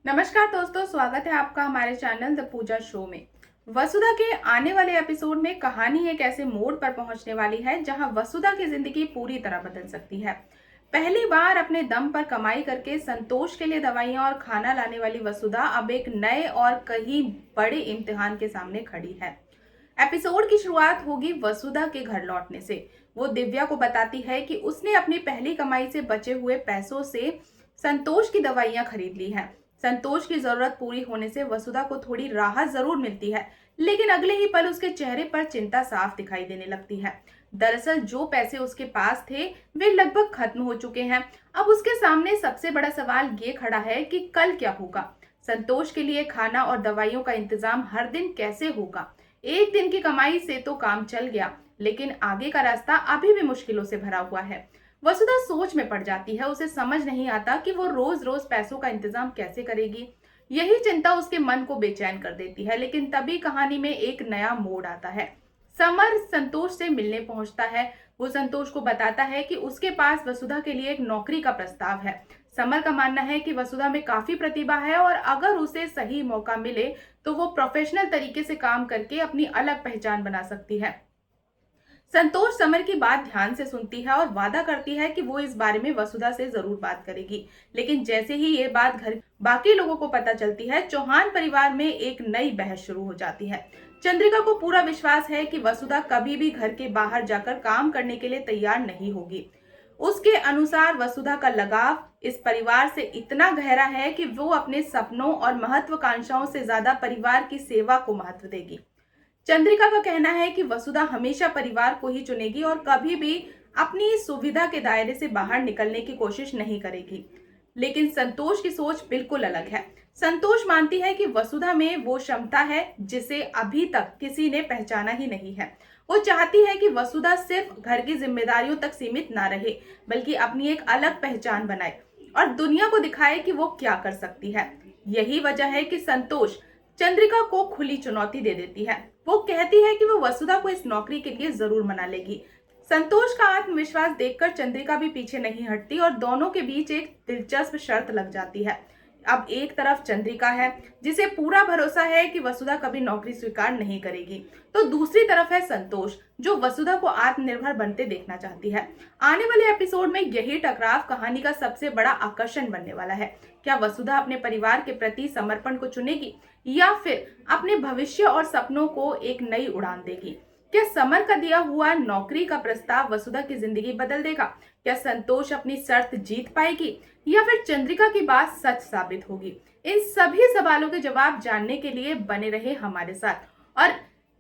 नमस्कार दोस्तों, स्वागत है आपका हमारे चैनल द पूजा शो में। वसुधा के आने वाले एपिसोड में कहानी एक ऐसे मोड़ पर पहुंचने वाली है जहां वसुधा की जिंदगी पूरी तरह बदल सकती है। पहली बार अपने दम पर कमाई करके संतोष के लिए दवाइयां और खाना लाने वाली वसुधा अब एक नए और कहीं बड़े इम्तिहान के सामने खड़ी है। एपिसोड की शुरुआत होगी वसुधा के घर लौटने से। वो दिव्या को बताती है कि उसने अपनी पहली कमाई से बचे हुए पैसों से संतोष की दवाइयां खरीद ली हैं। संतोष की जरूरत पूरी होने से वसुधा को थोड़ी राहत जरूर मिलती है, लेकिन अगले ही पल उसके चेहरे पर चिंता साफ दिखाई देने लगती है। दरअसल जो पैसे उसके पास थे वे लगभग खत्म हो चुके हैं। अब उसके सामने सबसे बड़ा सवाल ये खड़ा है कि कल क्या होगा। संतोष के लिए खाना और दवाइयों का इंतजाम हर दिन कैसे होगा। एक दिन की कमाई से तो काम चल गया, लेकिन आगे का रास्ता अभी भी मुश्किलों से भरा हुआ है। वसुधा सोच में पड़ जाती है। उसे समझ नहीं आता कि वो रोज रोज पैसों का इंतजाम कैसे करेगी। यही चिंता उसके मन को बेचैन कर देती है। लेकिन तभी कहानी में एक नया मोड़ आता है। समर संतोष से मिलने पहुंचता है। वो संतोष को बताता है कि उसके पास वसुधा के लिए एक नौकरी का प्रस्ताव है। समर का मानना है कि वसुधा में काफी प्रतिभा है और अगर उसे सही मौका मिले तो वो प्रोफेशनल तरीके से काम करके अपनी अलग पहचान बना सकती है। संतोष समर की बात ध्यान से सुनती है और वादा करती है कि वो इस बारे में वसुधा से जरूर बात करेगी। लेकिन जैसे ही ये बात घर बाकी लोगों को पता चलती है, चौहान परिवार में एक नई बहस शुरू हो जाती है। चंद्रिका को पूरा विश्वास है कि वसुधा कभी भी घर के बाहर जाकर काम करने के लिए तैयार नहीं होगी। उसके अनुसार वसुधा का लगाव इस परिवार से इतना गहरा है कि वो अपने सपनों और महत्वाकांक्षाओं से ज्यादा परिवार की सेवा को महत्व देगी। चंद्रिका का कहना है कि वसुधा हमेशा परिवार को ही चुनेगी और कभी भी अपनी सुविधा के दायरे से बाहर निकलने की कोशिश नहीं करेगी। लेकिन संतोष की सोच बिल्कुल अलग है। संतोष मानती है कि वसुधा में वो क्षमता है जिसे अभी तक किसी ने पहचाना ही नहीं है। वो चाहती है कि वसुधा सिर्फ घर की जिम्मेदारियों तक सीमित ना रहे, बल्कि अपनी एक अलग पहचान बनाए और दुनिया को दिखाए कि वो क्या कर सकती है। यही वजह है कि संतोष चंद्रिका को खुली चुनौती दे देती है। वो कहती है कि वो वसुधा को इस नौकरी के लिए जरूर मना लेगी। संतोष का आत्मविश्वास देखकर चंद्रिका भी पीछे नहीं हटती और दोनों के बीच एक दिलचस्प शर्त लग जाती है। अब एक तरफ चंद्रिका है जिसे पूरा भरोसा है कि वसुधा कभी नौकरी स्वीकार नहीं करेगी, तो दूसरी तरफ है संतोष जो वसुधा को आत्मनिर्भर बनते देखना चाहती है। आने वाले एपिसोड में यही टकराव कहानी का सबसे बड़ा आकर्षण बनने वाला है। क्या वसुधा अपने परिवार के प्रति समर्पण को चुनेगी या फिर अपने भविष्य और सपनों को एक नई उड़ान देगी। क्या समर का दिया हुआ नौकरी का प्रस्ताव वसुधा की जिंदगी बदल देगा। क्या संतोष अपनी शर्त जीत पाएगी या फिर चंद्रिका की बात सच साबित होगी। इन सभी सवालों के जवाब जानने के लिए बने रहे हमारे साथ। और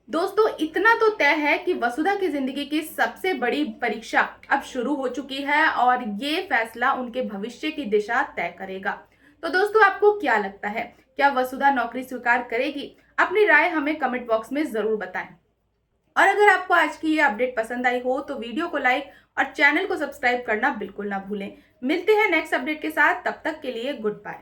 दोस्तों, इतना तो तय है कि वसुधा की जिंदगी की सबसे बड़ी परीक्षा अब शुरू हो चुकी है और ये फैसला उनके भविष्य की दिशा तय करेगा। तो दोस्तों, आपको क्या लगता है, क्या वसुधा नौकरी स्वीकार करेगी? अपनी राय हमें कमेंट बॉक्स में जरूर बताएं। और अगर आपको आज की ये अपडेट पसंद आई हो तो वीडियो को लाइक और चैनल को सब्सक्राइब करना बिल्कुल ना भूलें। मिलते हैं नेक्स्ट अपडेट के साथ, तब तक के लिए गुड बाय।